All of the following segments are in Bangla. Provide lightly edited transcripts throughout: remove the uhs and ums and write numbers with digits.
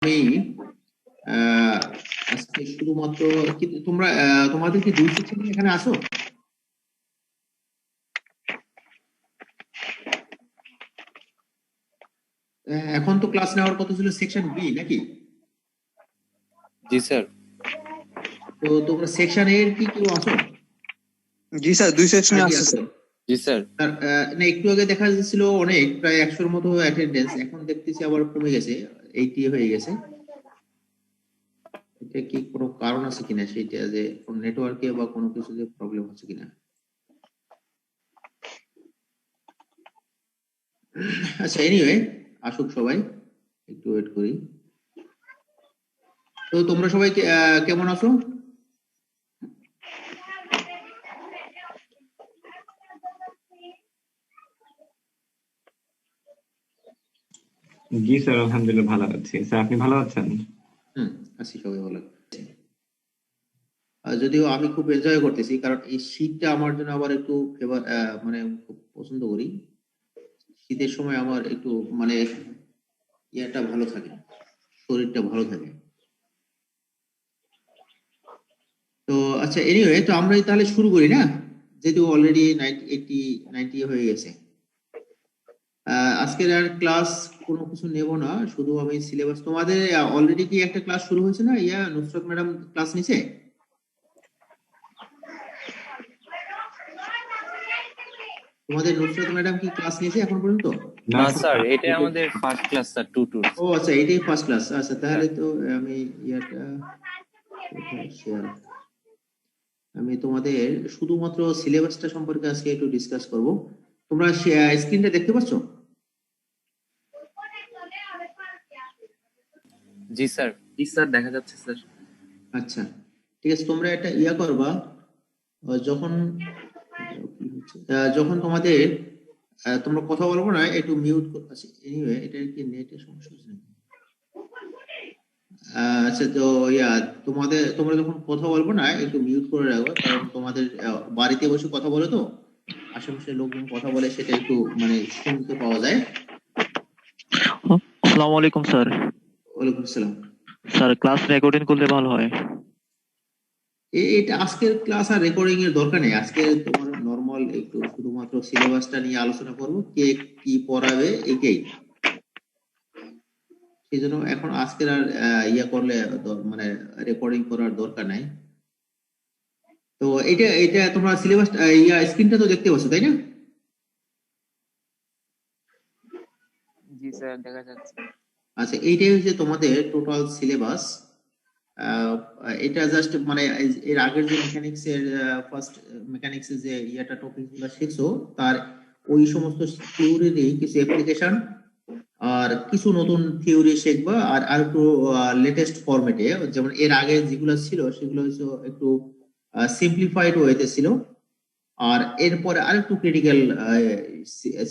আমি আজকে শুধুমাত্র তোমরা তোমাদের কি দুই সেকশন এখানে আসো? এখন তো ক্লাস নেওয়ার কথা ছিল সেকশন বি নাকি? জি স্যার। তো তোমরা সেকশন এ এর কি কেউ আসো? জি স্যার, দুই সেকশনে আছে স্যার। জি স্যার। না, একটু আগে দেখা যাচ্ছিল অনেক, প্রায় 100-র মতো অ্যাটেন্ডেন্স, এখন দেখতেছি আবার কমে গেছে, 80 হয়ে গেছে। এটা কি কোনো কারণ আছে কিনা, সেটা যে কোন নেটওয়ার্কে বা কোনো কিছুতে প্রবলেম হচ্ছে কিনা। আচ্ছা, এনিওয়ে, আসুক সবাই, একটু ওয়েট করি। তো তোমরা সবাই কেমন আছো? জি স্যার, আলহামদুলিল্লাহ ভালো আছি। স্যার আপনি ভালো আছেন? আছি, সবাই ভালো আছে। যদিও আমি খুব এনজয় করতেছি, কারণ এই শীতটা আমার জন্য আবার একটু মানে খুব পছন্দ করি। শীতের সময় আমার একটু মানে ইয়াটা ভালো থাকে, শরীরটা ভালো থাকে। তো আচ্ছা, এনিওয়ে, তো আমরা তাহলে শুরু করি না, যেহেতু অলরেডি 90 হয়ে গেছে। আজকের আর ক্লাস কোনো কিছু নেব না, শুধু আমি সিলেবাস, তোমাদের অলরেডি কি একটা ক্লাস শুরু হয়েছে না? নুসরাত ম্যাডাম ক্লাস নিছে? তোমাদের নুসরাত ম্যাডাম কি ক্লাস নিয়েছে এখন পর্যন্ত? না স্যার, এটা আমাদের ফার্স্ট ক্লাস স্যার, 2 ও আচ্ছা, এটাই ফার্স্ট ক্লাস। আচ্ছা, তাহলে তো আমি শেয়ার, আমি তোমাদের শুধুমাত্র সিলেবাসটা সম্পর্কে আজকে একটু ডিসকাস করব। তোমরা স্ক্রিনটা দেখতে পাচ্ছ? জি স্যার। জি স্যার, দেখা যাচ্ছে স্যার। আচ্ছা, ঠিক আছে, তোমরা একটা করবা, যখন যখন তোমাদের তোমরা কথা বলবো না, একটু মিউট। আচ্ছা, এনিওয়ে, এটা কি নেটের সমস্যা হচ্ছে নাকি? আচ্ছা, তো তোমরা যখন কথা বলবো না, একটু মিউট করে রাখো, কারণ তোমাদের বাড়িতে বসে কথা বলে তো, আশেপাশে লোকজন কথা বলে, সেটা একটু মানে শুনতে পাওয়া যায়। আসসালামু আলাইকুম স্যার। ওয়ালাইকুম আসসালাম। স্যার, ক্লাস রেকর্ডিং করলে ভালো হয়। এটা আজকের ক্লাস আর রেকর্ডিং এর দরকার নেই। আজকে তোমার নরমাল একটু শুধুমাত্র সিলেবাসটা নিয়ে আলোচনা করবো, কে কি পড়াবে এটাই। সেই জন্য এখন আজকের আর করলে মানে রেকর্ডিং করার দরকার নাই। তো এটা এটা তোমরা সিলেবাস স্ক্রিনটা তো দেখতে পাচ্ছ, তাই না? জি স্যার, দেখা যাচ্ছে। আচ্ছা, এইটাই হচ্ছে তোমাদের টোটাল সিলেবাস। এটা জাস্ট মানে এর আগের যে মেকানিক্স এর ফার্স্ট মেকানিক্স এর যে টপিক গুলো শিখছো, তার ওই সমস্ত থিওরিরই কিছু অ্যাপ্লিকেশন আর কিছু নতুন থিওরি শিখবা, আর আর একটু লেটেস্ট ফরম্যাটে, যেমন এর আগে যেগুলো ছিল সেগুলো হচ্ছে একটু সিম্পলিফাইড ওয়েতে ছিল। আর এরপরে আরেকটু ক্রিটিক্যাল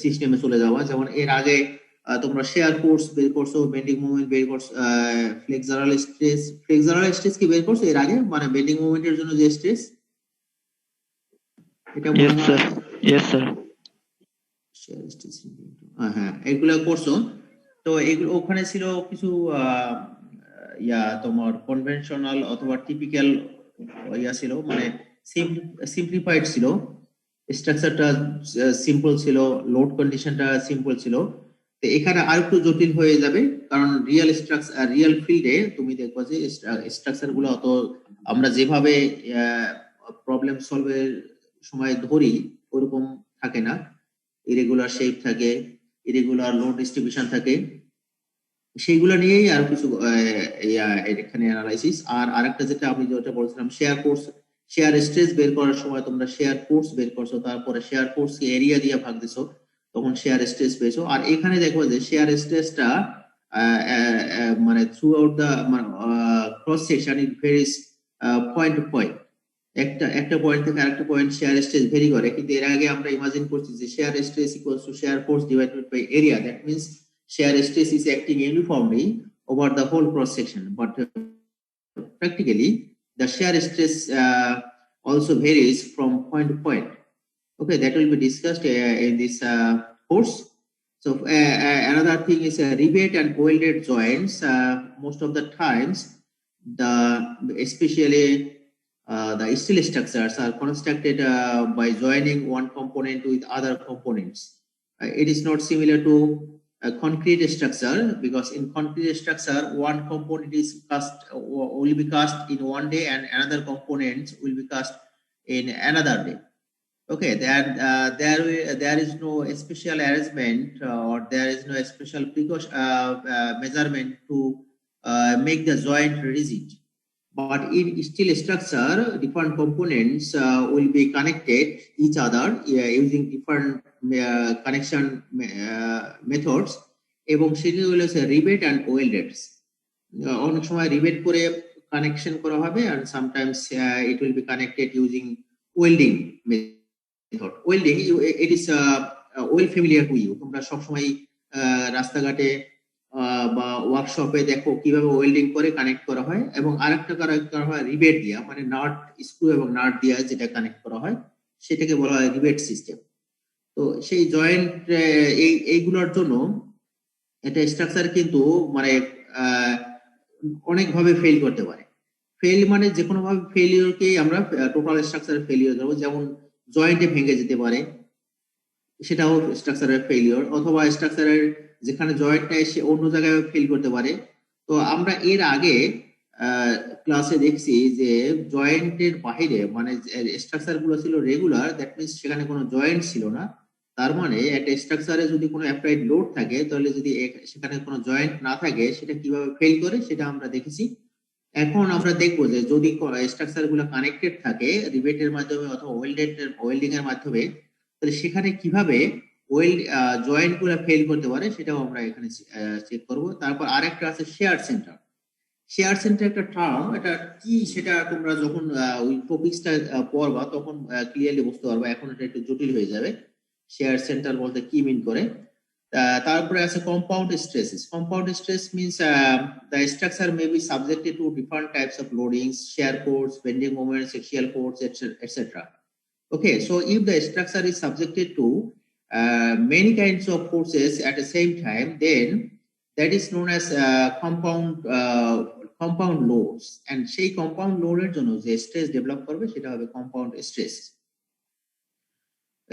সিস্টেমে চলে যাওয়া, যেমন এর আগে তোমরা শেয়ার ফোর্স বের করছো, বেন্ডিং মোমেন্ট বের করছো, ফ্লেক্সারাল স্ট্রেস কি বের করছো এর আগে, মানে বেন্ডিং মোমেন্টের জন্য যে স্ট্রেস, এটা মনে ইয়েস স্যার, হয় ইয়েস স্যার। শেয়ার স্ট্রেস, হ্যাঁ, এগুলো করছো। তো এগুলো ওখানে ছিল কিছু তোমার কনভেনশনাল অথবা টিপিক্যাল ছিল, মানে সিম্পলিফাইড ছিল, স্ট্রাকচারটা সিম্পল ছিল, লোড কন্ডিশনটা সিম্পল ছিল। তো এখানে আর একটু জটিল হয়ে যাবে, কারণ রিয়েল ফিল্ডে তুমি দেখবা যে স্ট্রাকচার গুলো অত আমরা যেভাবে প্রবলেম সলভের সময় ধরি ওরকম থাকে না। ইরেগুলার শেপ থাকে, ইরেগুলার লোড ডিস্ট্রিবিউশন থাকে, সেইগুলো নিয়েই আর কিছু এখানে অ্যানালাইসিস। আর আরেকটা যেটা আমি যেটা বলছিলাম, শেয়ার স্ট্রেস বের করার সময় তোমরা শেয়ার ফোর্স বের করছো, তারপরে শেয়ার ফোর্স এরিয়া দিয়ে ভাগ দিছো, তখন শেয়ার স্ট্রেস পেয়েছো। আর এখানে দেখো যে শেয়ার স্ট্রেসটা মানে throughout the cross section it varies point to point, একটা পয়েন্ট থেকে আরেকটা পয়েন্ট শেয়ার স্ট্রেস ভেরি করে। কিন্তু এর আগে আমরা ইমাজিন করছি যে shear stress equals to shear force divided by area, that means shear stress is acting uniformly over the whole cross section, but practically the shear stress also varies from point to point. Okay, that will be discussed in this course. So another thing is rebate and welded joints. Most of the times, especially the steel structures are constructed by joining one component with other components. It is not similar to a concrete structure, because in concrete structure one component is will be cast in one day and another component will be cast in another day. Okay, there is no special arrangement or there is no special precaution measurement to make the joint rigid. But in steel structure, different components will be connected each other using different connection methods, এবং সেটি হলো রিবেট অ্যান্ড ওয়েল্ডেডস। অনেক সময় রিবেট করে কানেকশন করা হবে, and sometimes it will be connected using welding method. Welding, it is well familiar to you. তোমরা সবসময় রাস্তাঘাটে বা ওয়ার্কশপে দেখো কিভাবে ওয়েল্ডিং করে কানেক্ট করা হয়, এবং আরেকটা করা হয় রিবেট দিয়া, মানে নাট স্ক্রু এবং নাট দিয়া যেটা কানেক্ট করা হয় সেটাকে বলা হয় রিবেট সিস্টেম। তো সেই জয়েন্ট এইগুলোর জন্য এটা স্ট্রাকচার কিন্তু মানে অনেকভাবে ফেল করতে পারে। ফেল মানে যে কোনো ভাবে ফেলিওরকেই আমরা টোটাল স্ট্রাকচার ফেলিওর ধরবো। যেমন জয়েন্টে ভেঙে যেতে পারে, সেটাও স্ট্রাকচারের ফেলিওর, অথবা স্ট্রাকচারের যেখানে জয়েন্ট নেই সে অন্য জায়গায় ফেল করতে পারে। তো আমরা এর আগে ক্লাসে দেখছি যে জয়েন্টের বাইরে মানে স্ট্রাকচার গুলো ছিল রেগুলার, দ্যাট মিনস সেখানে কোনো জয়েন্ট ছিল না। তার মানে একটা স্ট্রাকচারে যদি কোনো অ্যাপ্লাইড লোড থাকে, তাহলে যদি সেখানে কোনো জয়েন্ট না থাকে সেটা কিভাবে ফেল করে সেটা আমরা দেখেছি। এখন আমরা দেখবো যে যদি স্ট্রাকচার গুলো কানেক্টেড থাকে রিবেটের মাধ্যমে অথবা ওয়েল্ডিং এর মাধ্যমে, তাহলে সেখানে কিভাবে জয়েন্ট গুলো ফেল করতে পারে সেটাও আমরা এখানে চেক করব। তারপর আরেকটা আছে শেয়ার সেন্টার। শেয়ার সেন্টার একটা টার্ম, এটা কি সেটা তোমরা যখন ওই টপিকসটা পড়বা তখন ক্লিয়ারলি বুঝতে পারবা, এখন এটা একটু জটিল হয়ে যাবে শেয়ার সেন্টার বলতে কি মিন করে। তারপরে আছে compound stresses. Compound stress means the structure may be subjected to different types of loadings, shear force, bending moments, axial force, etc. Okay, so if the structure is subjected to many kinds of forces at the same time, then that is known as compound loads, and সেই compound load এর জন্য যে স্ট্রেস ডেভেলপ করবে সেটা হবে কম্পাউন্ড স্ট্রেস।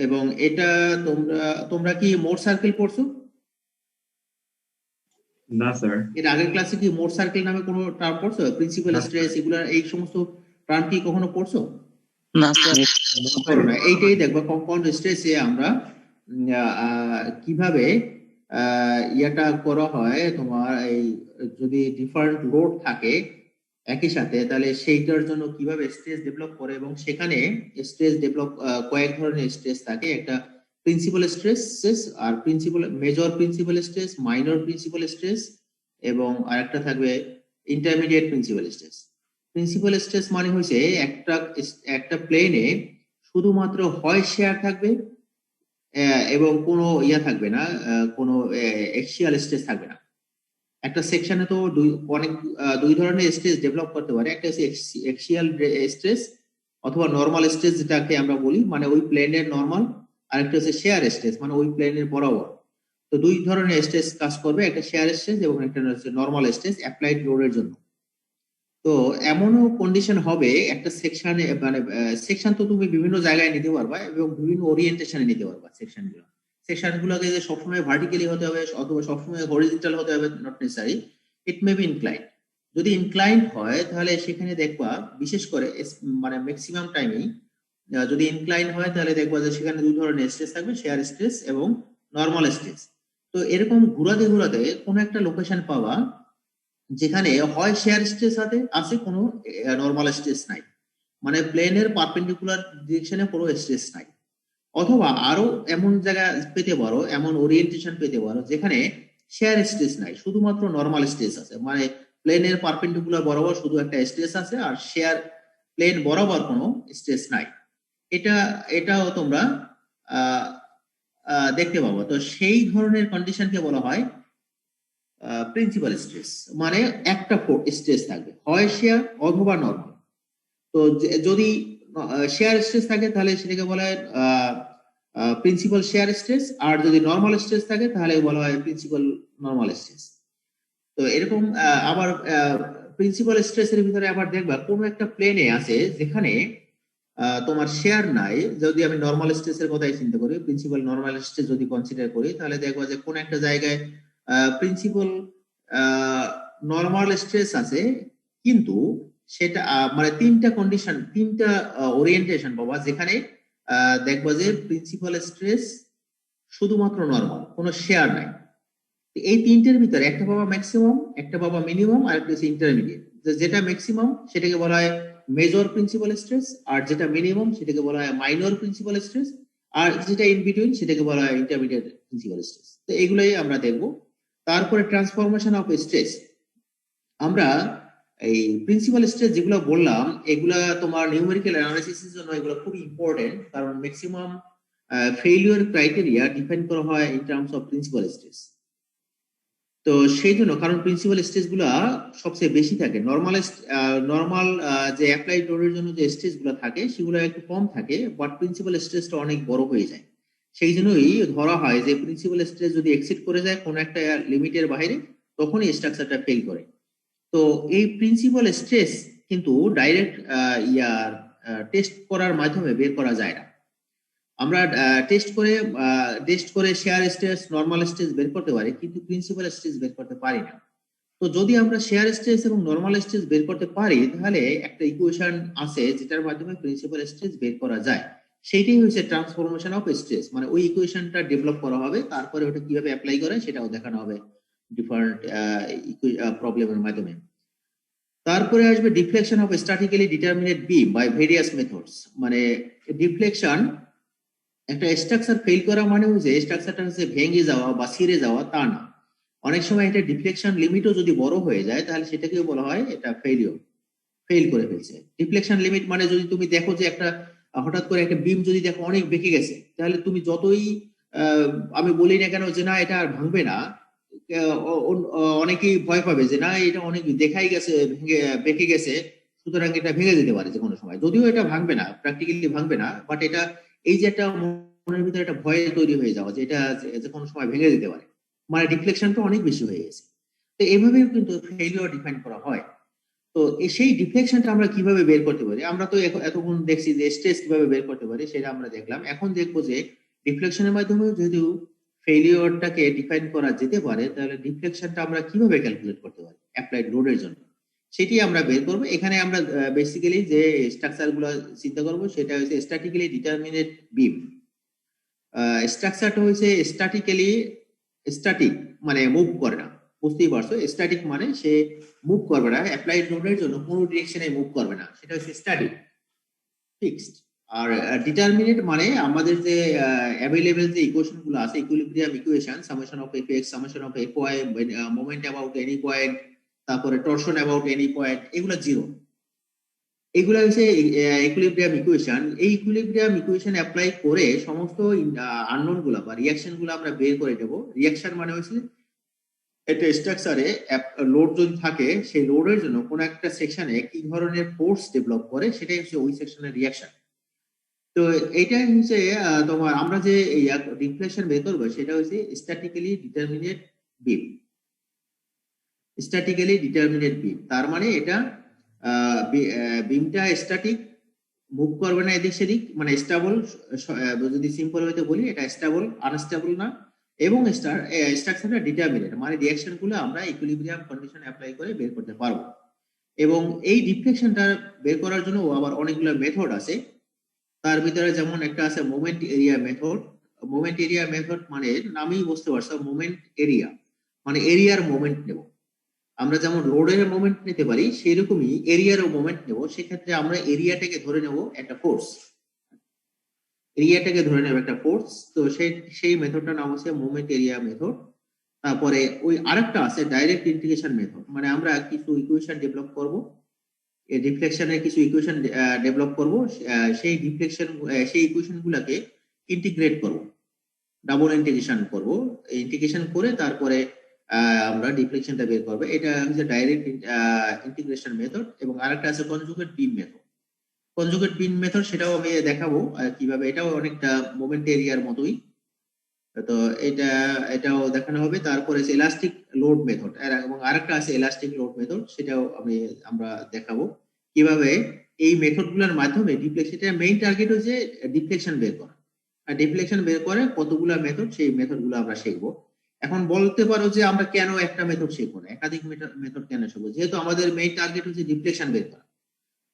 এবং এটা তোমরা কি মোড সার্কেল পড়ছো? না স্যার। এর আগের ক্লাসে কি মোড সার্কেল নামে কোনো টার্ম পড়ছো? প্রিন্সিপাল স্ট্রেস, এগুলা এই সমস্ত টার্ম কি কখনো পড়ছো? না স্যার। পড়ো না। এইটাই দেখবা কম্পাউন্ড স্ট্রেসে আমরা কিভাবে ইয়াটা করা হয়। তোমার এই যদি ডিফারেন্ট লোড থাকে একই সাথে, তাহলে সেইটার জন্য কিভাবে স্ট্রেস ডেভেলপ করে, এবং সেখানে স্ট্রেস ডেভেলপ কয়েক ধরনের স্ট্রেস থাকে। একটা প্রিন্সিপাল স্ট্রেস, আর major principal stress, minor principal stress, এবং আরেকটা থাকবে intermediate principal stress. Principal stress মানে হচ্ছে একটা প্লেনে শুধুমাত্র হয় শেয়ার থাকবে এবং কোনো ইয়া থাকবে না, কোনো এক্সিয়াল স্ট্রেস থাকবে না। একটা সেকশনে তো দুই ধরনের স্ট্রেস ডেভেলপ করতে পারে। একটা হচ্ছে এক্সিয়াল স্ট্রেস অথবা নরমাল স্ট্রেস যেটাকে আমরা বলি, মানে ওই প্লেনের নরমাল, আর একটা হচ্ছে শেয়ার স্ট্রেস মানে ওই প্লেনের বরাবর। তো দুই ধরনের স্ট্রেস কাজ করবে, একটা শেয়ার স্ট্রেস এবং একটা হচ্ছে নরমাল স্ট্রেস অ্যাপ্লাইড লোডের জন্য। তো এমনও কন্ডিশন হবে একটা সেকশনে, মানে সেকশন তো তুমি বিভিন্ন জায়গায় নিতে পারবা এবং বিভিন্ন ওরিয়েন্টেশনে নিতে পারবা। সেকশনগুলোকে যে সবসময় ভার্টিক্যালি হতে হবে অথবা সবসময় হরিজন্টাল হতে হবে, not necessary, it may be inclined. যদি ইনক্লাইন্ড হয় তাহলে সেখানে দেখবা, বিশেষ করে মানে ম্যাক্সিমাম টাইমেই যদি ইনক্লাইন্ড হয় তাহলে দেখবা যে সেখানে দুই ধরনের স্ট্রেস থাকবে, শেয়ার স্ট্রেস এবং নরমাল স্ট্রেস। তো এরকম ঘুরাতে ঘুরাতে কোনো একটা লোকেশন পাবা যেখানে হয় শেয়ার স্ট্রেস আছে, কোনো নরমাল স্ট্রেস নাই, মানে প্লেনের পারপেন্ডিকুলার ডিরেকশনে কোনো স্ট্রেস নাই। অথবা আরো এমন জায়গা পেতে পারো, এমন ওরিয়েন্টেশন পেতে পারো যেখানে শেয়ার স্ট্রেস নাই, শুধুমাত্র নরমাল স্ট্রেস আছে, মানে প্লেনের পারপেন্ডিকুলার বরাবর শুধু একটা স্ট্রেস আছে আর শেয়ার প্লেন বরাবর কোনো স্ট্রেস নাই। এটাও তোমরা দেখতে পাবো। তো সেই ধরনের কন্ডিশনকে বলা হয় প্রিন্সিপাল স্ট্রেস, মানে একটা স্ট্রেস থাকবে, হয় শেয়ার অথবা নরমাল। তো যদি শেয়ার স্ট্রেস থাকে তাহলে সেটাকে বলা হয় প্রিন্সিপাল শেয়ার স্ট্রেস, আর যদি নর্মাল স্ট্রেস থাকে তাহলে বলা হয় প্রিন্সিপাল নর্মাল স্ট্রেস। তো এরকম আবার প্রিন্সিপাল স্ট্রেসের ভিতরে আবার দেখবা কোনো একটা প্লেনে আছে যেখানে তোমার শেয়ার নাই। যদি আমি নর্মাল স্ট্রেসের কথাই চিন্তা করি, প্রিন্সিপাল নর্মাল স্ট্রেস যদি কনসিডার করি, তাহলে দেখবা যে কোন একটা জায়গায় প্রিন্সিপাল নর্মাল স্ট্রেস আছে, কিন্তু সেটা মানে তিনটা কন্ডিশন, তিনটা ওরিয়েন্টেশন পাবা যেখানে দেখবা যে প্রিন্সিপাল স্ট্রেস শুধুমাত্র নর্মাল, কোনো শেয়ার নাই। এই তিনটের ভিতরে একটা পাবা ম্যাক্সিমাম, একটা পাবা মিনিমাম, আর একটা হচ্ছে ইন্টারমিডিয়েট। যেটা ম্যাক্সিমাম সেটাকে বলা হয় মেজর প্রিন্সিপাল স্ট্রেস, আর যেটা মিনিমাম সেটাকে বলা হয় মাইনর প্রিন্সিপাল স্ট্রেস, আর যেটা ইন বিটুইন সেটাকে বলা হয় ইন্টারমিডিয়েট প্রিন্সিপাল স্ট্রেস। তো এগুলোই আমরা দেখব। তারপরে ট্রান্সফরমেশন অফ স্ট্রেস। আমরা এই প্রিন্সিপাল স্ট্রেস যেগুলো বললাম, এগুলা তোমার নিউমেরিক্যাল অ্যানালাইসিসের জন্য এগুলো খুব ইম্পর্টেন্ট, কারণ ম্যাক্সিমাম ফেইলিওর ক্রাইটেরিয়া ডিফাইন করা হয় in terms of principal stress. তো সেই জন্য, কারণ প্রিন্সিপাল স্টেজ গুলা সবচেয়ে বেশি থাকে, নর্মাল যে অ্যাপ্লাইড লোডের জন্য যে স্টেজ গুলো থাকে সেগুলো একটু কম থাকে, বাট প্রিন্সিপাল স্টেজটা অনেক বড় হয়ে যায়। সেই জন্যই ধরা হয় যে প্রিন্সিপাল স্টেজ যদি এক্সিড করে যায় কোন একটা লিমিটের বাইরে, তখনই স্ট্রাকচারটা ফেল করে। তো এই প্রিন্সিপাল স্ট্রেস কিন্তু ডাইরেক্ট টেস্ট করার মাধ্যমে বের করা যায় না। আমরা টেস্ট করে শেয়ার স্ট্রেস, নর্মাল স্ট্রেস বের করতে পারি, কিন্তু প্রিন্সিপাল স্ট্রেস বের করতে পারি না। তো যদি আমরা শেয়ার স্ট্রেস এবং নর্মাল স্ট্রেস বের করতে পারি, তাহলে একটা ইকুয়েশন আছে যেটার মাধ্যমে প্রিন্সিপাল স্ট্রেস বের করা যায়। সেইটাই হচ্ছে ট্রান্সফরমেশন অফ স্ট্রেস। মানে ওই ইকুয়েশনটা ডেভেলপ করা হবে, তারপরে ওটা কিভাবে অ্যাপ্লাই করে সেটাও দেখানো হবে ডিফারেন্ট প্রবলেমের মাধ্যমে। তারপরে আসবে deflection of statically determinate beam by various methods. মানে ডিফ্লেকশন, একটা স্ট্রাকচার ফেল করা মানে হচ্ছে স্ট্রাকচারটা হচ্ছে ভেঙে যাওয়া বা ছিঁড়ে যাওয়া, তা না। অনেক সময় এটা ডিফ্লেকশন লিমিটও যদি বড় হয়ে যায়, তাহলে সেটাকেও বলা হয় এটা ফেল করে ফেলছে। ডিফ্লেকশন লিমিট মানে যদি তুমি দেখো যে একটা হঠাৎ করে একটা বিম যদি দেখো অনেক বেঁকে গেছে, তাহলে তুমি যতই আমি বলি না কেন যে না এটা আর ভাঙবে না, অনেকেই ভয় পাবে যে না এটা অনেক দেখাই গেছে বেঁকে গেছে, সুতরাং এটা ভেঙে যেতে পারে যে কোনো সময়। যদিও এটা ভাঙবে না, প্র্যাকটিক্যালি ভাঙবে না, বাট এটা এই যে একটা মনের ভিতরে একটা ভয় তৈরি হয়ে যাওয়া যে এটা যে কোনো সময় ভেঙে যেতে পারে, মানে ডিফ্লেকশনটা অনেক বেশি হয়ে গেছে। তো এভাবেও কিন্তু ফেলিওর ডিফাইন করা হয়। তো সেই ডিফ্লেকশনটা আমরা কিভাবে বের করতে পারি? আমরা তো এতক্ষণ দেখছি যে স্ট্রেস কিভাবে বের করতে পারি, সেটা আমরা দেখলাম। এখন দেখবো যে ডিফ্লেকশনের মাধ্যমে যেহেতু ফেলিওরটাকে ডিফাইন করা যেতে পারে, তাহলে ডিফ্লেকশনটা আমরা কিভাবে ক্যালকুলেট করতে পারি অ্যাপ্লাইড লোডের জন্য, সেটি আমরা বের করবো। এখানে আমরা বেসিক্যালি যে স্ট্রাকচার গুলো চিন্তা করবো সেটা হচ্ছে স্ট্যাটিক্যালি ডিটারমিনেট বিম। স্ট্রাকচারটা হচ্ছে স্ট্যাটিক, মানে মুভ করে না। বুঝতেই পারছো, স্ট্যাটিক মানে সে মুভ করবে না, অ্যাপ্লাইড লোডের জন্য কোনো ডিরেকশনে মুভ করবে না, সেটা হচ্ছে স্ট্যাটিক, ফিক্সড। আর ডিটারমিনেট মানে আমাদের যে অ্যাভেলেবল যে ইকুয়েশন গুলো আছে, equilibrium equation, summation of F X, summation of F Y, moment about any point, তারপরে টরশন অ্যাবাউট এনি পয়েন্ট, এগুলো জিরো। এগুলো হচ্ছে ইকুইলিব্রিয়াম ইকুয়েশন। এই ইকুইলিব্রিয়াম ইকুয়েশন অ্যাপ্লাই করে সমস্ত আননোন গুলা বা রিয়াকশন গুলো আমরা বের করে দেবো। রিয়াকশন মানে হচ্ছে একটা স্ট্রাকচারে লোড যদি থাকে, সেই লোডের জন্য কোন একটা সেকশনে কি ধরনের ফোর্স ডেভেলপ করে, সেটাই হচ্ছে ওই সেকশনের রিয়াকশন। তো এইটাই হচ্ছে তোমার আমরা যে ডিফ্লেকশন বের করবো সেটা হচ্ছে স্ট্যাটিক্যালি ডিটারমিনেট বিম। স্ট্যাটিক্যালি ডিটারমিনেট বিম তার মানে এটা বিমটা স্ট্যাটিক, মুভ করবে না এদিক সেদিক, মানে স্টেবল। যদি সিম্পল হইতে বলি, এটা স্টেবল, আনস্টেবল না। এবং স্ট্রাকচারটা ডিটারমিনেট, মানে রিঅ্যাকশন গুলো আমরা ইকুইলিব্রিয়াম কন্ডিশন অ্যাপ্লাই করে বের করতে পারবো। এবং এই ডিফ্লেকশনটা বের করার জন্য আবার অনেকগুলো মেথড আছে। তার ভিতরে যেমন একটা আছে moment area method. Moment area method মানে নামেই বুঝতে পারছো, মোমেন্ট এরিয়া মানে এরিয়ার মোমেন্ট নেব। আমরা যেমন রোডের মোমেন্ট নিতে পারি, সেই রকমই এরিয়ারও মোমেন্ট নেব। সেক্ষেত্রে আমরা এরিয়াটাকে ধরে নেব একটা ফোর্স, এরিয়াটাকে ধরে নেব একটা ফোর্স। তো সেই মেথডটার নাম হচ্ছে মোমেন্ট এরিয়া মেথড। তারপরে ওই আরেকটা আছে ডাইরেক্ট ইন্টিগ্রেশন মেথড, মানে আমরা কিছু ইকুয়েশন ডেভেলপ করব, এই ডিফ্লেকশনের কিছু ইকুয়েশন ডেভেলপ করব, সেই ইকুয়েশন গুলাকে ইন্টিগ্রেট করব, ডাবল ইন্টিগ্রেশন করব। ইন্টিগ্রেশন করে তারপরে আমরা ডিফ্লেকশনটা বের করব। এটা হচ্ছে ডাইরেক্ট ইন্টিগ্রেশন মেথড। এবং আরেকটা আছে কনজুগেট বিম মেথড। কনজুগেট বিন মেথড সেটাও আমি দেখাবো কিভাবে, এটাও অনেকটা মোমেন্ট এরিয়ার মতোই। তো এটাও দেখানো হবে। তারপরে এলাস্টিক লোড মেথড এবং আরেকটা আছে এলাস্টিক লোড মেথড, সেটাও আমরা দেখাবো কিভাবে এই মেথড গুলোর মাধ্যমে ডিফ্লেকশন মেইন টার্গেট হচ্ছে ডিফ্লেকশন বের করা। আর ডিফ্লেকশন বের করে কতগুলা মেথড, সেই মেথড গুলো আমরা শিখবো। এখন বলতে পারো যে আমরা কেন একটা মেথড শিখবো না, একাধিক মেথড কেন শিখবো? যেহেতু আমাদের মেইন টার্গেট হচ্ছে ডিফ্লেকশন বের করা,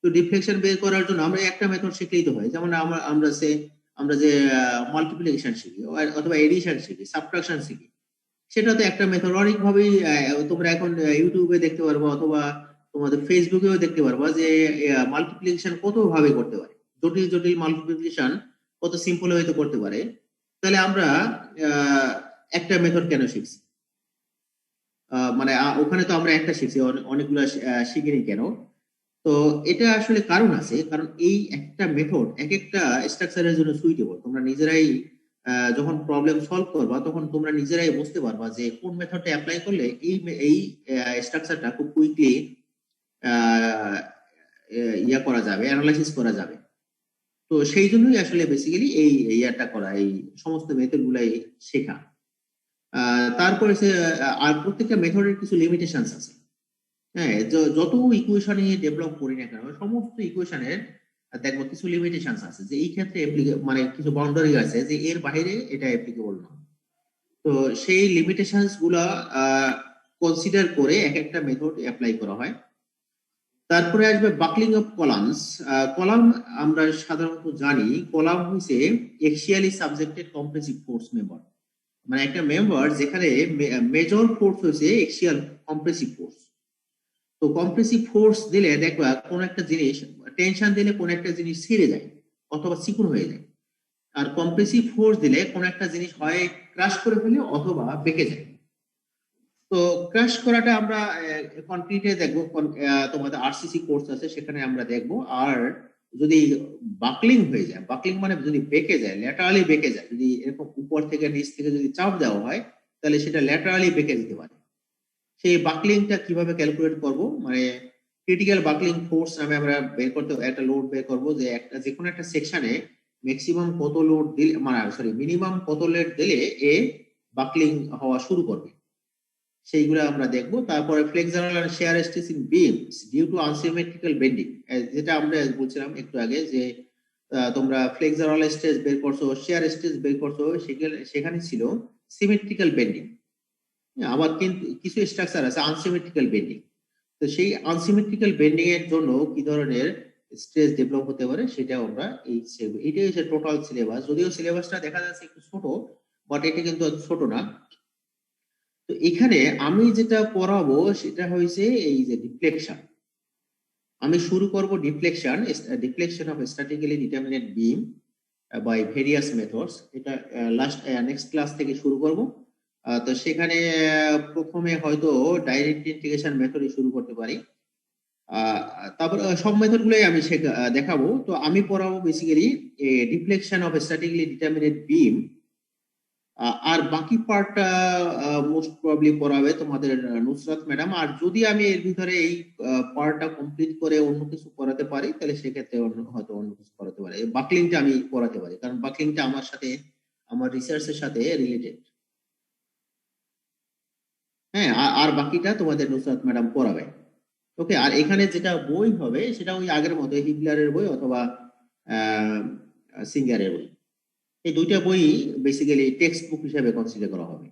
তো ডিফ্লেকশন বের করার জন্য আমরা একটা মেথড শিখলেই তো হয়। যেমন আমরা যে মাল্টিপ্লিকেশন শিখি অথবা এডিশন শিখি, সাবট্রাকশন শিখি, সেটা তো একটা মেথড। অনেকভাবেই তোমরা এখন ইউটিউবে দেখতে পারবা অথবা তোমাদের ফেসবুকেও দেখতে পারবা যে মাল্টিপ্লিকেশন কত ভাবে করতে পারে, জটিল জটিল মাল্টিপ্লিকেশন কত সিম্পল হয়তো করতে পারে। তাহলে আমরা একটা মেথড কেন শিখছি? মানে ওখানে তো আমরা একটা শিখছি, অনেকগুলো শিখিনি কেন? তো এটা আসলে কারণ আছে, কারণ এই একটা মেথড এক একটা স্ট্রাকচারের জন্য সুইটেবল। তোমরা নিজেরাই যখন প্রবলেম সলভ করবা তখন তোমরা নিজেরাই বুঝতে পারবা যে কোন মেথডটা অ্যাপ্লাই করলে এই স্ট্রাকচারটা খুব কুইকলি ইয়া করা যাবে, অ্যানালাইসিস করা যাবে। তো সেই জন্যই আসলে বেসিক্যালি এই ইয়াটা করা, এই সমস্ত মেথড গুলাই শেখা। তারপরে আর প্রত্যেকটা মেথডের কিছু লিমিটেশনস আছে। হ্যাঁ, যত ইকুয়েশন ডেভেলপ করি না কেন, সমস্ত ইকুয়েশনের দেখবো কিছু লিমিটেশনস আছে, যে এই ক্ষেত্রে মানে কিছু বাউন্ডারি আছে যে এর বাইরে এটা অ্যাপ্লিকেবল না। তো সেই লিমিটেশনস গুলা কনসিডার করে এক একটা মেথড অ্যাপ্লাই করা হয়। তারপরে আসবে বাকলিং অফ কলামস। কলাম আমরা সাধারণত জানি, কলাম হচ্ছে এক্সিয়ালি সাবজেক্টেড কম্প্রেসিভ ফোর্স মেম্বার, মানে একটা মেম্বার যেখানে মেজর ফোর্স হচ্ছে এক্সিয়াল কম্প্রেসিভ ফোর্স। তো কম্প্রেসিভ ফোর্স দিলে দেখবা কোন একটা জিনিস, টেনশন দিলে কোন একটা জিনিস ছিঁড়ে যায় অথবা চিকন হয়ে যায়। আর কম্প্রেসিভ ফোর্স দিলে কোন একটা জিনিস হয় ক্রাশ করে ফেলে অথবা বেঁকে যায়। তো ক্রাশ করাটা আমরা কনক্রিটে দেখবো, তোমাদের আরসিসি কোর্স আছে সেখানে আমরা দেখবো। আর যদি বাকলিং হয়ে যায়, বাকলিং মানে যদি বেঁকে যায়, ল্যাটারালি বেঁকে যায়, যদি এরকম উপর থেকে নিচ থেকে যদি চাপ দেওয়া হয় তাহলে সেটা ল্যাটারালি বেঁকে যেতে পারে। সেই বাকলিংটা কিভাবে ক্যালকুলেট করব, মানে ক্রিটিক্যাল বাকলিং ফোর্স নামে আমরা বের করতে একটা লোড বের করব, যে একটা যে কোনো একটা সেকশনে ম্যাক্সিমাম কত লোড দিলে, মানে মিনিমাম কত লোড দিলে এ বাকলিং হওয়া শুরু করবে, সেইগুলো আমরা দেখব। তারপরে flexural and shear stress in beams due to unsymmetrical bending, যেটা আমরা বলছিলাম একটু আগে, যে তোমরা ফ্লেক্সারাল স্ট্রেস বের করছো, শিয়ার স্ট্রেস বের করছো, সেখানে ছিল সিমেট্রিক্যাল বেন্ডিং। আবার কিন্তু কিছু স্ট্রাকচার আছে আনসিমেট্রিক্যাল বেন্ডিং। তো সেই আনসিমেট্রিক্যাল বেন্ডিং এর জন্য কি ধরনের স্ট্রেস ডেভেলপ হতে পারে সেটাও আমরা এইটাই হচ্ছে টোটাল সিলেবাস। যদিও সিলেবাসটা দেখা যাচ্ছে একটু ছোট, বাট এটা কিন্তু ছোট না। তো এখানে আমি যেটা পড়াবো সেটা হয়েছে এই যে ডিফ্লেকশন। আমি শুরু করব deflection of statically determinate beam by various methods. এটা নেক্সট ক্লাস থেকে শুরু করব। তো সেখানে প্রথমে হয়তো ডাইরেক্ট ইন্টিগ্রেশন মেথডই শুরু করতে পারি। তারপর সব মেথড গুলোই আমি দেখাবো। তো আমি পড়াবো basically deflection of statically determinate beam, আর বাকি পার্টটা মোস্ট প্রবাবলি পড়াবে তোমাদের নুসরাত ম্যাডাম। আর যদি আমি এর ভিতরে এই পার্টটা কমপ্লিট করে অন্য কিছু পড়াতে পারি তাহলে সেক্ষেত্রে হয়তো অন্য কিছু পড়াতে পারি। বাকলিংটা আমি পড়াতে পারি, কারণ বাকলিংটা আমার সাথে, আমার রিসার্চের সাথে রিলেটেড। হ্যাঁ, আর বাকিটা তোমাদের নুসরাত ম্যাডাম পড়াবে। ওকে, আর এখানে যেটা বই হবে সেটা ওই আগের মতো হিটলারের বই অথবা সিঙ্গারের বই। এই দুইটা বই বেসিক্যালি টেক্সট বুক হিসেবে কনসিডার করা হবে।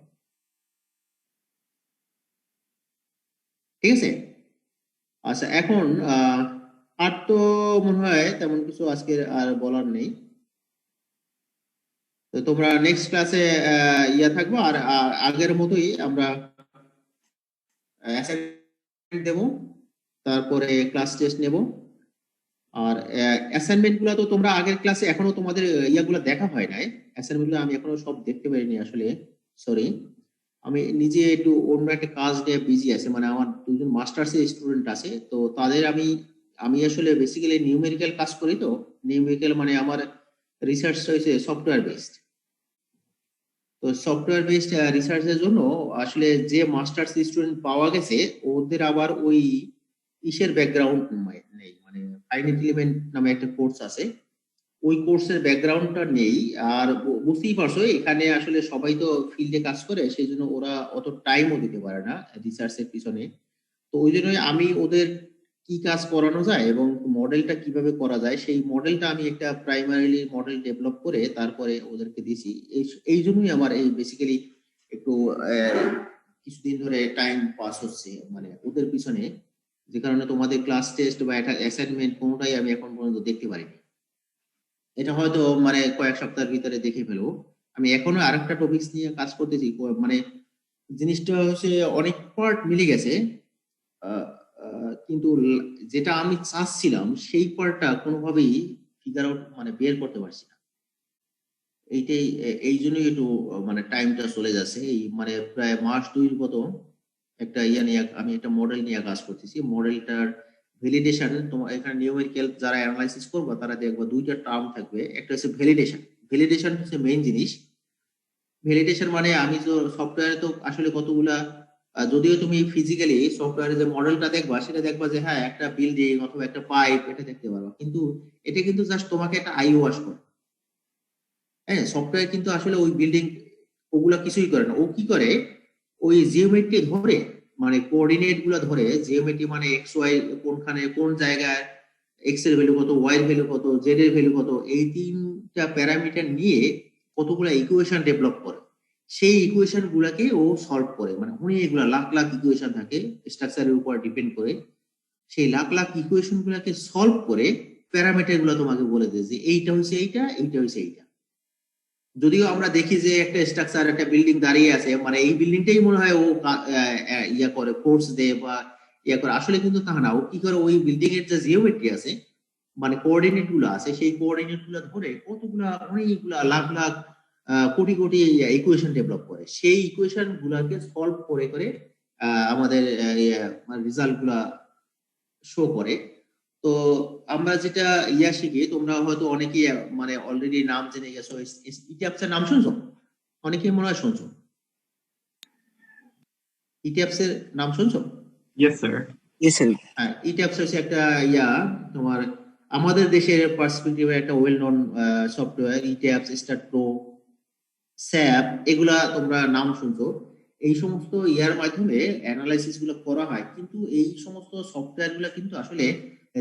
ঠিক আছে? আচ্ছা, এখন আর তো মনে হয় তেমন কিছু আজকে আর বলার নেই। তো তোমরা নেক্সট ক্লাসে ইয়া থাকবো। আর আগের মতোই আমরা অ্যাসাইনমেন্ট দেব, তারপরে ক্লাস টেস্ট নেব। আর অ্যাসাইনমেন্ট গুলো তো তোমরা আগের ক্লাসে এখনো তোমাদের ইয়াগুলো দেখা হয় নাই। অ্যাসাইনমেন্ট গুলো আমি এখনো সব দেখতে পারিনি আসলে, সরি। আমি নিজে একটু অন্য একটা কাজ নিয়ে বিজি আছি, মানে আমার দুজন মাস্টার্সের স্টুডেন্ট আছে, তো তাদের আমি আসলে বেসিক্যালি নিউমেরিক্যাল কাজ করি। তো নিউমেরিক্যাল মানে আমার রিসার্চ হয়েছে সফটওয়্যার বেসড। তো সফটওয়্যার বেসড রিসার্চের জন্য আসলে যে মাস্টার্স স্টুডেন্ট পাওয়া গেছে ওদের আবার ওই ইসের ব্যাকগ্রাউন্ড নেই, মানে ফাইনাইট এলিমেন্ট নামে একটা কোর্স আছে, ওই কোর্সের ব্যাকগ্রাউন্ডটা নেই। আর বুঝতেই পারছো এখানে আসলে সবাই তো ফিল্ডে কাজ করে, সেই জন্য ওরা অত টাইমও দিতে পারে না রিসার্চের পিছনে। তো ওই জন্যই আমি ওদের কি কাজ করানো যায় এবং মডেলটা কিভাবে করা যায় সেই মডেলটা আমি একটা প্রাইমারিলি মডেল ডেভেলপ করে তারপরে ওদেরকে দিছি। এই জন্যই আমার এই বেসিক্যালি একটু কিছুদিন ধরে টাইম পাস হচ্ছে মানে ওদের পিছনে, যে কারণে তোমাদের ক্লাস টেস্ট বা একটা অ্যাসাইনমেন্ট কোনোটাই আমি এখন পর্যন্ত দেখতে পারিনি। এটা হয়তো মানে কয়েক সপ্তাহের ভিতরে দেখে ফেলবো। আমি এখনো আরেকটা টপিকস নিয়ে কাজ করতেছি, মানে জিনিসটা হচ্ছে অনেক পার্ট মিলে গেছে, কিন্তু যেটা আমি চাচ্ছিলাম সেই পার্টটা কোনোভাবেই ফিগার আউট মানে বের করতে পারছি না। এইটাই এই জন্যই একটু মানে টাইমটা চলে যাচ্ছে। এই মানে প্রায় মাস 2 মতো একটা ইয়া নিয়ে আমি একটা মডেল নিয়ে কাজ করতেছি। মডেলটার ভ্যালিডেশন, তোমার এখানে নিউমেরিক্যাল যারা অ্যানালাইসিস করবে তারা দেখবে দুইটা টার্ম থাকবে, একটা হচ্ছে ভ্যালিডেশন। ভ্যালিডেশন হচ্ছে মেইন জিনিস। ভ্যালিডেশন মানে আমি তো সফটওয়্যারে তো আসলে কতগুলা যদিও তুমি ফিজিক্যালি সফটওয়্যারে যে মডেলটা দেখবা সেটা দেখবা যে হ্যাঁ একটা বিল্ডিং অথবা একটা পাইপ এটা দেখতে পারবা, কিন্তু এটা কিন্তু জাস্ট তোমাকে একটা আই ওয়াশ করে। হ্যাঁ, সফটওয়্যার কিন্তু আসলে ওই বিল্ডিং ওগুলা কিছুই করে না। ও কি করে, ওই জিওমেট্রি ধরে মানে কোঅর্ডিনেট গুলা ধরে, জিওমেট্রি মানে এক্স ওয়াই কোনখানে কোন জায়গায় এক্স এর ভ্যালু কত, ওয়াই এর ভ্যালু কত, জেড এর ভ্যালু কত, এই তিনটা প্যারামিটার নিয়ে কতগুলা ইকুয়েশন ডেভেলপ করে। সেই ইকুয়েশন গুলাকে ও সলভ করে, মানে অনেকগুলা লাখ লাখ ইকুয়েশন থাকে স্ট্রাকচারের উপর ডিপেন্ড করে। সেই লাখ লাখ ইকুয়েশন গুলাকে সলভ করে প্যারামিটার গুলা তোমাকে বলে দেয় যে এইটা হচ্ছে এইটা, এইটা হচ্ছে এইটা। যদিও আমরা দেখি যে একটা স্ট্রাকচার একটা বিল্ডিং দাঁড়িয়ে আছে, মানে এই বিল্ডিংটাই মনে হয় ও ইয়া করে ফোর্স দেয় বা ইয়া করে, আসলে কিন্তু তা না। ও কি করে, ওই বিল্ডিং এর যে জিওমেট্রি আছে মানে কোঅর্ডিনেট গুলো আছে, সেই কোঅর্ডিনেট গুলো ধরে কতগুলা অনেকগুলা লাখ লাখ কোটি কোটি ইকুয়েশন ডেভেলপ করে। সেই ইকুয়েশন গুলাকে সলভ করে করে আমাদের রেজাল্ট গুলা শো করে। তো আমরা যেটা ইয়া শিখি, তোমরা হয়তো অনেকেই মানে অলরেডি নাম জেনে গেছো, ইটিএফস এর নাম শুনছো? অনেকেই মনে হয় শুনছো। ইটিএফস এর নাম শুনছো? Yes sir. Yes, sir. হ্যাঁ, ইটিএফস হচ্ছে একটা ইয়া তোমার আমাদের দেশের পার্সপেক্টিভে একটা well known software. ETFs, start pro, sap, এগুলা তোমরা নাম শুনছো। এই সমস্ত ইয়ার মাধ্যমে অ্যানালাইসিস গুলো করা হয়, কিন্তু এই সমস্ত সফটওয়্যার গুলো কিন্তু আসলে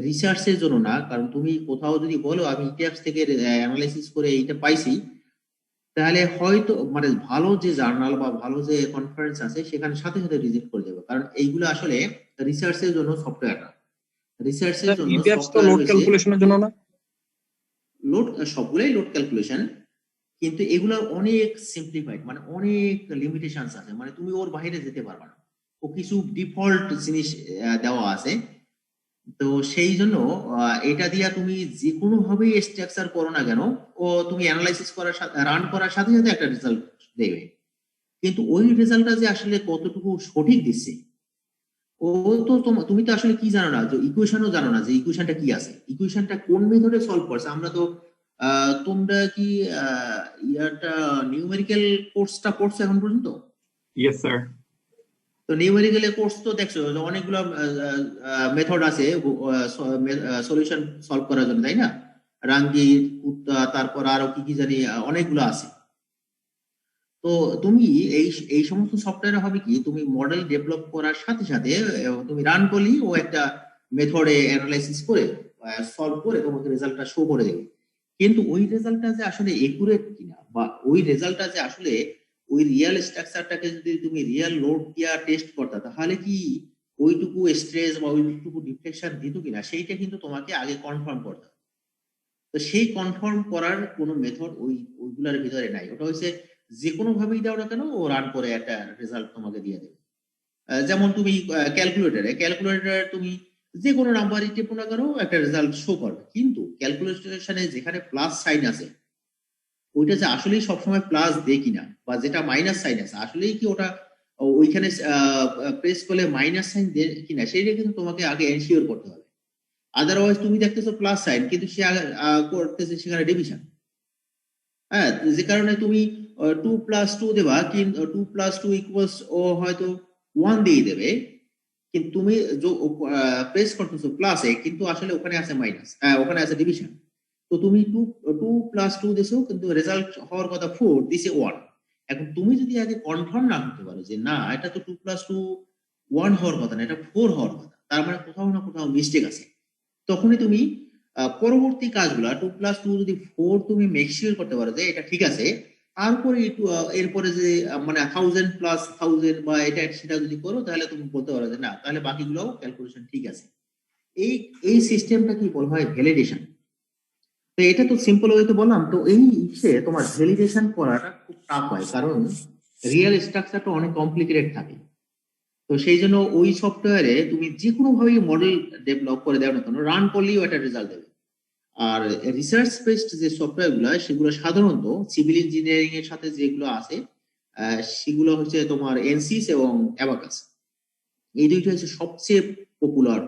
রিসার্চের জন্য না। কারণ তুমি কোথাও যদি বলো আমি ইটিএফস থেকে অ্যানালাইসিস করে এইটা পাইছি, তাহলে হয়তো মানে ভালো যে জার্নাল বা ভালো যে কনফারেন্স আছে সেখানে সাথে সাথে রিজেক্ট করে দেবে, কারণ এইগুলো আসলে রিসার্চের জন্য সফটওয়্যার না। রিসার্চের স্যার জন্য ইটিএফস তো সফটওয়্যার লোড হয়েছে ক্যালকুলেশনের জন্য না? লোড, সবগুলাই লোড ক্যালকুলেশন, কিন্তু এগুলো অনেক সিম্পলিফাইড, মানে অনেক লিমিটেশনস আছে, মানে তুমি ওর বাইরে যেতে পারবে না। ও কিছু ডিফল্ট জিনিস দেওয়া আছে। তো সেই জন্য এটা দিয়া তুমি যে কোনো ভাবে স্ট্রাকচার করো না কেন, ও তুমি অ্যানালাইসিস করার সাথে রান করার সাথে সাথে একটা রেজাল্ট দেবে। কিন্তু ওই রেজাল্টটা যে আসলে কতটুকু সঠিক দিচ্ছে, ও তো তুমি তো আসলে কি জানো না, যে ইকুয়েশনও জানো না যে ইকুয়েশনটা কি আছে, ইকুয়েশনটা কোন মেথডে সলভ করছে। আমরা তো তোমরা কি ইয়ারটা নিউমেরিক্যাল কোর্সটা পড়ছো এখন পর্যন্ত? Yes sir. তো নিউমেরিক্যাল কোর্স তো দেখছো যে অনেকগুলো মেথড আছে সলিউশন সলভ করার জন্য, তাই না? রাঙ্গি, কুত্তা, তারপর আরো কি কি জানি অনেকগুলো আছে। তো তুমি এই এই সমস্ত সফটওয়্যার হবে কি, তুমি মডেল ডেভেলপ করার সাথে সাথে তুমি রান করলেই ও একটা মেথডে অ্যানালাইসিস করে সলভ করে তোমাকে রেজাল্টটা শো করে দেবে। কিন্তু ওই রেজাল্টটা যে আসলে একুরেট কিনা, বা ওই রেজাল্টটা যে আসলে ওই রিয়েল স্ট্রাকচারটাকে যদি তুমি রিয়েল লোড দিয়া টেস্ট করতা, তাহলে কি ওইটুকু স্ট্রেস বা ওইটুকু ডিফ্লেকশন দিত কিনা, সেইটা কিন্তু তোমাকে আগে কনফার্ম করতে হবে। তো সেই কনফার্ম করার কোনো মেথড ওইগুলার ভিতরে নাই। ওটা হচ্ছে যে কোনো ভাবেই দাও না কেন ও রান করে একটা রেজাল্ট তোমাকে দিয়ে দেবে। যেমন তুমি ক্যালকুলেটরে তুমি যে কোনো নাম্বারই টেপো না কেন একটা রেজাল্ট শো করবে, কিন্তু ক্যালকুলেশনে যেখানে প্লাস সাইন আছে ওইটা যে আসলেই সবসময় প্লাস দেয় কিনা, বা যেটা মাইনাস সাইন আছে আসলেই কি ওটা ওইখানে প্রেস করলে মাইনাস সাইন দেয় কিনা, সেইটা কিন্তু তোমাকে আগে এনশিওর করতে হবে। আদারওয়াইজ তুমি দেখতেছো প্লাস সাইন কিন্তু সে করতেছে সেখানে ডিভিশন। হ্যাঁ, যে কারণে তুমি 2+2 দেবা, কিন্তু 2+2 ইকুয়ালস ও হয়তো 1 দিয়ে দেবে, কিন্তু তুমি প্রেস করতেছো প্লাসে, কিন্তু আসলে ওখানে আছে মাইনাস, ওখানে আছে ডিভিশন। তো তুমি 2 + 2 দিছো, কিন্তু রেজাল্ট হওয়ার কথা 4, দিছে 1। এখন তুমি যদি আগে কনফার্ম না করতে পারো যে না, এটা তো 2 + 2 1 হওয়ার কথা না, এটা 4 হওয়ার কথা, তার মানে কোথাও না কোথাও মিস্টেক আছে। তখনই তুমি পরবর্তী কাজগুলা 2 + 2 যদি 4 তুমি মেক শিওর করতে পারো যে এটা ঠিক আছে, তারপরে এরপরে যে মানে 1000 + 1000 বা এটা সেটা যদি করো, তাহলে তুমি বলতে পারো যে না, তাহলে বাকিগুলো ক্যালকুলেশন ঠিক আছে। এই এই সিস্টেমটা কি বলা হয়? ভ্যালিডেশন। তো এটা তো সিম্পল ওয়েতে বললাম। তো এই তোমার ভ্যালিডেশন করাটা খুব টাফ হয়, কারণ রিয়েল স্ট্রাকচারটা অনেক কমপ্লিকেটেড থাকে। তো সেই জন্য ওই সফটওয়্যারে তুমি যে কোনো ভাবে মডেল ডেভেলপ করে দাও না কেন, রান করলেও একটা রেজাল্ট দেবে। আর রিসার্চ বেসড যে সফটওয়্যার গুলো, সেগুলো সাধারণত সিভিল ইঞ্জিনিয়ারিং এর সাথে যেগুলো আছে, সেগুলো হচ্ছে তোমার এনসিস এবং অ্যাবাকাস। এই দুইটা হচ্ছে সবচেয়ে পপুলার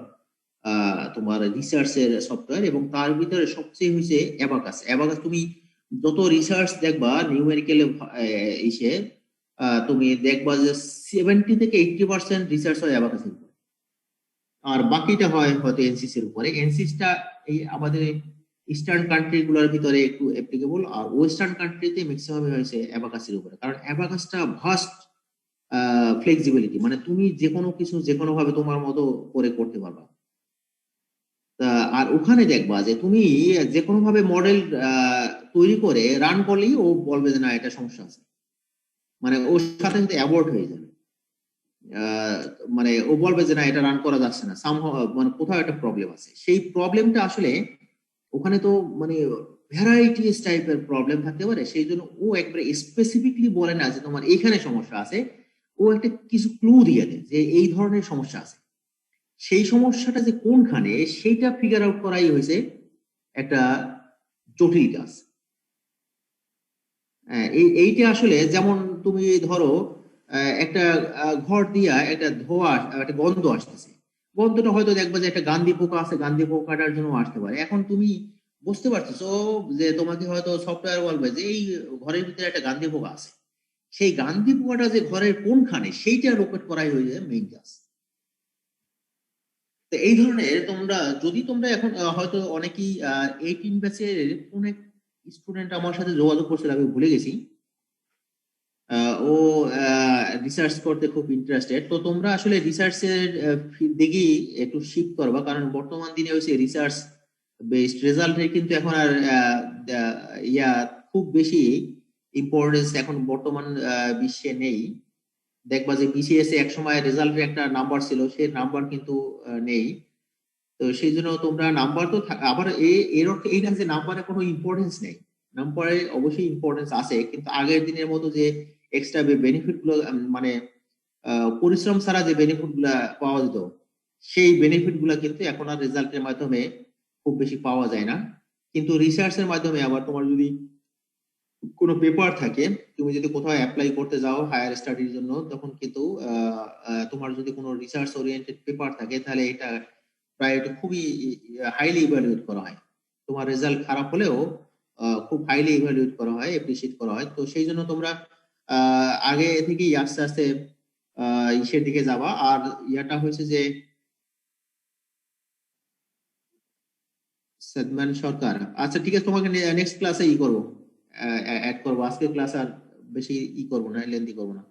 তোমার রিসার্চের সফটওয়্যার, এবং তার ভিতরে সবচেয়ে হচ্ছে অ্যাবাকাস। অ্যাবাকাস তুমি যত রিসার্চ দেখবা নিউমেরিক্যাল ইসে, তুমি দেখবা যে 70 থেকে 80% রিসার্চ হয় অ্যাবাকাসের উপর, আর বাকিটা হয় হয়তো এনসিসি এর উপরে। এনসিসটা এই আমাদের ইস্টার্ন কান্ট্রি গুলোর ভিতরে একটু অ্যাপ্লিকেবল, আর ওয়েস্টার্ন কান্ট্রিতে ম্যাক্সিমাম হয়েছে অ্যাবাকাসের উপরে, কারণ অ্যাবাকাসটা ভাস্ট ফ্লেক্সিবিলিটি, মানে তুমি যে কোনো কিছু যে কোনো ভাবে তোমার মতো করে করতে পারবা। আর ওখানে দেখবা যে তুমি যে কোনো ভাবে মডেল তৈরি করে রান করলেই ও বলবে যে না, এটা সমস্যা আছে, মানে ওর সাথে সাথে অ্যাবর্ট হয়ে যাবে। আহ, মানে ও বলবে যে না, এটা রান করা যাচ্ছে না, মানে কোথাও একটা প্রবলেম আছে। সেই প্রবলেমটা আসলে ওখানে তো মানে ভ্যারাইটিস টাইপের প্রবলেম থাকতে পারে, সেই জন্য ও একবারে স্পেসিফিকলি বলে না যে তোমার এইখানে সমস্যা আছে। ও একটা কিছু ক্লু দিয়ে দেয় যে এই ধরনের সমস্যা আছে। সেই সমস্যাটা যে কোনখানে সেইটা ফিগার আউট করাই হয়েছে একটা জটিল কাজ। এইটা আসলে যেমন তুমি ধরো একটা ঘর দিয়া একটা ধোঁয়া একটা গন্ধ আসতেছে, গন্ধটা হয়তো দেখবা যে একটা গান্ধী পোকা আছে, গান্ধী পোকাটার জন্য আসতে পারে। এখন তুমি বুঝতে পারতেছো যে তোমাকে হয়তো সফটওয়্যার বলবে যে এই ঘরের ভিতরে একটা গান্ধী পোকা আছে, সেই গান্ধী পোকাটা যে ঘরের কোনখানে সেইটা লোকেট করাই হয়ে যায় মেইন কাজ। তো এই ধরনের তোমরা যদি তোমরা এখন হয়তো অনেকেই 18 ব্যাচের কোন এক স্টুডেন্ট আমার সাথে যোগাযোগ করছিল, আমি ভুলে গেছি। ও রিসার্চ করতে খুব ইন্টারেস্টেড। তো তোমরা আসলে রিসার্চের দিকেই একটু শিফট করবা, কারণ বর্তমান দিনে হচ্ছে রিসার্চ বেসড রেজাল্টের কিন্তু এখন আর ইয়া খুব বেশি ইম্পর্টেন্স এখন বর্তমান বিশ্বে নেই। দেখবা যে বিসিএস এ একসময় রেজাল্টের একটা নাম্বার ছিল, সেই নাম্বার কিন্তু নেই। তো সেই জন্য তোমরা নাম্বার তো আবার এর অর্থ এই না যে নাম্বারে কোনো ইম্পর্টেন্স নেই, নাম্বারে অবশ্যই ইম্পর্টেন্স আছে, কিন্তু আগের দিনের মতো যে এক্সট্রা বেনিফিট গুলো মানে পরিশ্রম ছাড়া যে বেনিফিট গুলা পাওয়া যেত, সেই বেনিফিট গুলা কিন্তু এখন আর রেজাল্টের মাধ্যমে খুব বেশি পাওয়া যায় না। কিন্তু রিসার্চের মাধ্যমে আবার তোমার যদি কোনো পেপার থাকে, তুমি যদি কোথাও অ্যাপ্লাই করতে যাও হায়ার স্টাডির জন্য, তখন কিন্তু তোমার যদি কোনো রিসার্চ ওরিয়েন্টেড পেপার থাকে, তাহলে এটা প্রায় এটা খুবই হাইলি ইভ্যালুয়েট করা হয়। তোমার রেজাল্ট খারাপ হলেও খুব হাইলি ইভ্যালুয়েট করা হয়, এপ্রিসিয়েট করা হয়। তো সেই জন্য তোমরা আগে থেকেই আস্তে আস্তে ইসের দিকে যাবা। আর ইয়াটা হয়েছে যে সাদমান সরকার, আচ্ছা ঠিক আছে, তোমাকে নেক্সট ক্লাসে করবো, অ্যাড করবো। আজকে ক্লাস আর বেশি করবো না, লেন্দি করবো না।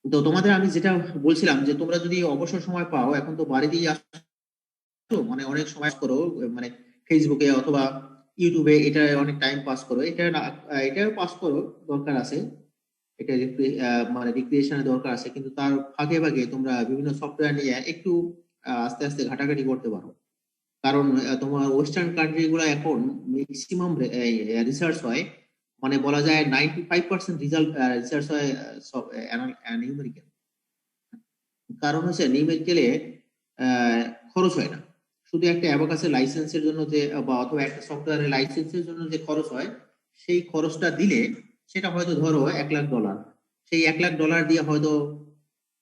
তো তোমাদের আমি যেটা বলছিলাম যে তোমরা যদি অবসর সময় পাও, এখন তো বাড়িতেই মানে অনেক সময় করো, মানে ফেসবুকে অথবা ইউটিউবে এটা অনেক টাইম পাস করো, এটা না এটাও পাস করো, দরকার আছে। এটা মানে রিক্রিয়েশনের দরকার আছে, কিন্তু তার ফাঁকে ফাঁকে তোমরা বিভিন্ন সফটওয়্যার নিয়ে একটু আস্তে আস্তে ঘাটাঘাটি করতে পারো। কারণ তোমার ওয়েস্টার্ন কান্ট্রি গুলো এখন ম্যাক্সিমাম রিসার্চ হয়, মানে বলা যায় 95% রিজাল্ট রিসার্চ হয় নিউমেরিক্যাল। কারণ হচ্ছে নিউমেরিক্যালে খরচ হয় না। শুধু একটা অ্যাবাকাসের লাইসেন্সের জন্য যে বা অথবা একটা সফটওয়্যারের লাইসেন্সের জন্য যে খরচ হয়, সেই খরচটা দিলে সেটা হয়তো ধরো $1,00,000। সেই $1,00,000 দিয়ে হয়তো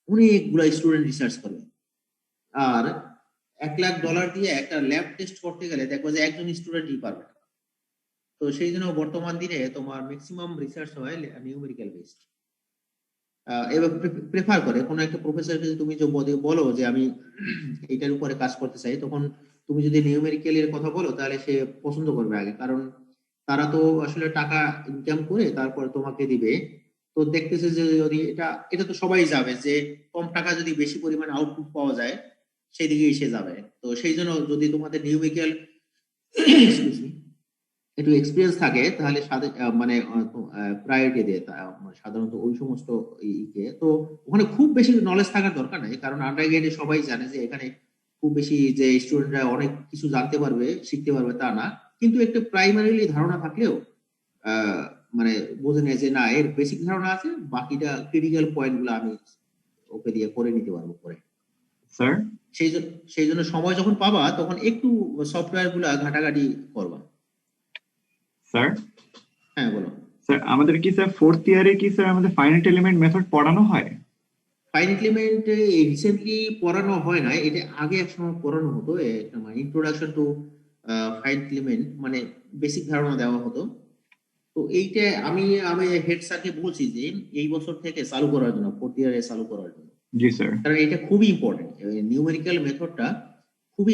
অনেকগুলো স্টুডেন্ট রিসার্চ করবে। আর $1,00,000 দিয়ে একটা ল্যাব টেস্ট করতে গেলে দেখো যে একজন স্টুডেন্টই পারবে না। তো সেই জন্য বর্তমান দিনে তোমার ম্যাক্সিমাম রিসার্চ হয় নিউমেরিক্যাল বেসড। এবার প্রেফার করে কোনো একটা প্রফেসরকে তুমি যদি বলো যে আমি এটার উপরে কাজ করতে চাই, তখন তুমি যদি নিউমেরিক্যাল এর কথা বলো তাহলে সে পছন্দ করবে আগে, কারণ তারা তো আসলে টাকা ইনকাম করে তারপর তোমাকে দিবে। তো দেখতেছে যে যদি এটা এটা তো সবাই যাবে যে কম টাকা যদি বেশি পরিমাণ আউটপুট পাওয়া যায় সেই দিকেই সে যাবে। তো সেই জন্য যদি তোমাদের নিউমেরিক্যাল একটু এক্সপিরিয়েন্স থাকে তাহলে মানে প্রায়োরিটি দেয় মানে সাধারণত ওই সমস্ত ইকে। তো ওখানে খুব বেশি নলেজ থাকার দরকার নাই, কারণ আন্ডারগ্রেডে সবাই জানে যে এখানে খুব বেশি যে স্টুডেন্টরা অনেক কিছু জানতে পারবে শিখতে পারবে তা না, কিন্তু একটা প্রাইমারিলি ধারণা থাকলেও মানে বোঝে নেয় যে না এর বেসিক ধারণা আছে, বাকিটা ক্রিটিক্যাল পয়েন্ট গুলো আমি ওকে দিয়ে করে নিতে পারবো পরে। Sir? সেই জন্য সময় যখন পাবা তখন একটু সফটওয়্যার গুলা ঘাটাঘাটি করবা। Sir? হ্যাঁ বলো। স্যার আমাদের কি স্যার ফোর্থ ইয়ারে কি স্যার আমাদের ফাইনাইট এলিমেন্ট মেথড পড়ানো হয়? ফাইনাইট এলিমেন্ট রিসেন্টলি পড়ানো হয় না, এটা আগে এক সময় পড়ানো হতো, মানে ইন্ট্রোডাকশন টু ফাইনাইট এলিমেন্ট মানে বেসিক ধারণা দেওয়া হতো। তো এইটা আমি আমি হেড স্যারকে বলছি যে এই বছর থেকে চালু করার জন্য, ফোর্থ ইয়ারে চালু করার জন্য, জি স্যার। কারণ এটা খুবই ইম্পর্টেন্ট। নিউমেরিক্যাল মেথডটা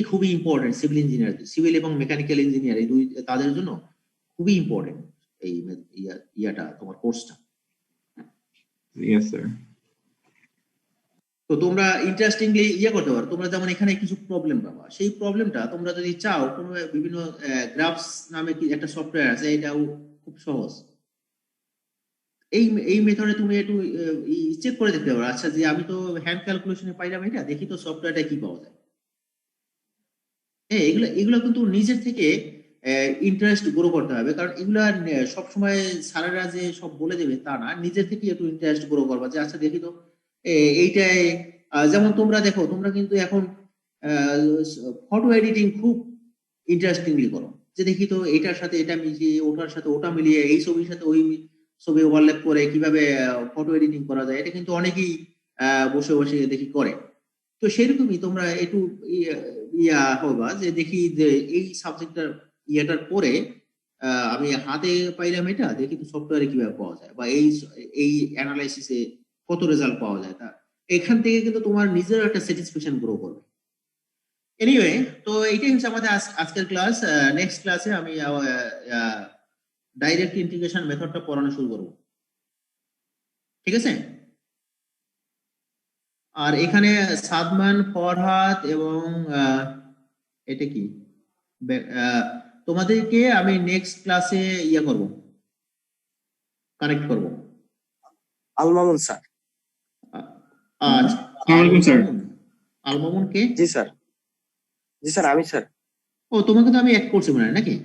খুবই ইম্পর্টেন্ট সিভিল ইঞ্জিনিয়ার, সিভিল এবং মেকানিক্যাল ইঞ্জিনিয়ার এই দুই তাদের জন্য খুবই ইম্পর্টেন্ট এই ইয়াটা তোমার কোর্সটা। Yes sir. তো তোমরা ইন্টারেস্টিংলি করতে পারো, তোমরা যেমন এখানে কিছু প্রবলেম পাবা, সেই প্রবলেমটা তোমরা যদি চাও কোনো বিভিন্ন গ্রাফস নামে কি একটা সফটওয়্যার আছে, এটাও খুব সহজ। এই মেথডে তুমি একটু চেক করে দেখতে পারো, আচ্ছা যে আমি তো হ্যান্ড ক্যালকুলেশনে পাইলাম, এটা দেখি তো সফটওয়্যারটা কি পাওয়া যায়। হ্যাঁ এগুলো কিন্তু নিজের থেকে ইন্টারেস্ট গ্রো করতে হবে, কারণ এগুলা সবসময় স্যারেরা যে সব বলে দেবে তা না, নিজের থেকে একটু ইন্টারেস্ট গ্রো করবা যে আচ্ছা দেখি তো এইটাই। যেমন তোমরা দেখো, তোমরা কিন্তু এখন ফটো এডিটিং খুব ইন্টারেস্টিংলি করো, যে দেখি তো এটার সাথে এটা মিলিয়ে, ওটার সাথে ওটা মিলিয়ে, এই ছবির সাথে ওই ছবি ওভারল্যাপ করে কিভাবে ফটো এডিটিং করা যায়, এটা কিন্তু অনেকেই বসে বসে দেখি করে। তো সেরকমই তোমরা একটু হবা যে দেখি যে এই সাবজেক্টটার ইয়েটার পরে আমি হাতে পাইলাম, এটা দেখি তো সফটওয়্যারে কিভাবে পাওয়া যায়, বা এই অ্যানালাইসিসে কত রেজাল্ট পাওয়া যায়। তা এখান থেকে কিন্তু তোমার নিজের একটা স্যাটিসফ্যাকশন গ্রো করবে। এনিওয়ে, তো এইটাই হচ্ছে আমাদের আজকের ক্লাস। নেক্সট ক্লাসে আমি ডাইরেক্ট ইন্টিগ্রেশন মেথডটা পড়ানো শুরু করব, ঠিক আছে? আর এখানে সাদমান, ফরহাদ এবং এটা কি তোমাদেরকে আমি নেক্সট ক্লাসে করব, কানেক্ট করব। আলমামুন স্যার। আচ্ছা, আসসালামু স্যার। আলমামুন কে? জি স্যার। জি স্যার আমি স্যার। ও তোমাকে তো আমি অ্যাড করছি মনে হয় নাকি?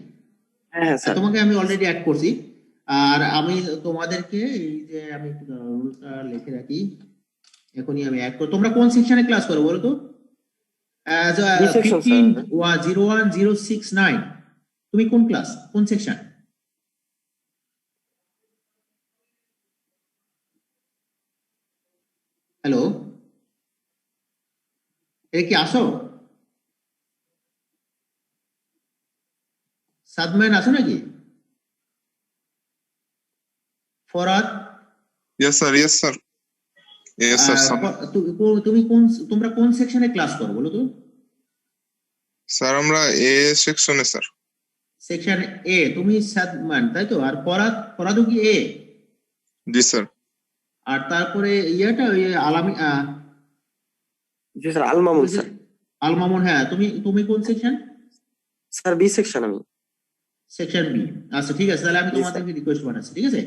হ্যাঁ স্যার। তোমাকে আমি অলরেডি অ্যাড করছি। আর আমি তোমাদেরকে এই যে আমি একটু রুলটা লিখে রাখি, এখনই আমি অ্যাড করব। তোমরা কোন সেকশনে ক্লাস করো বলো তো? 1501-069 তুমি কোন ক্লাস, কোন সেকশন? হ্যালো, এ কি আসো? সাদমান আসো নাকি? Farhad? Yes, sir. Yes, sir. Yes, sir. তোমরা কোন সেকশনে ক্লাস করো বলো তো? স্যার আমরা এ সেকশনে স্যার। সেকশন এ। তুমি সাদমান তাই তো? আর ফরহাদও কি এ? জি স্যার। আর তারপরে ইয়েটা ওই আলামি জি স্যার আলমামুন স্যার। আলমামুন, হ্যাঁ। তুমি কোন সেকশন? স্যার বি সেকশন আমি। Section B. আচ্ছা ঠিক আছে, তাহলে আমি জি, তোমাদেরকে রিকোয়েস্ট পাঠাচ্ছি, ঠিক আছে?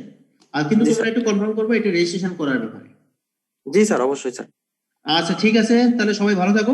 আর কিন্তু জি, তোমরা স্যার। একটু কনফার্ম করবে এটা রেজিস্ট্রেশন করার ব্যাপারে। জি স্যার অবশ্যই স্যার। আচ্ছা ঠিক আছে, তাহলে সবাই ভালো থাকো।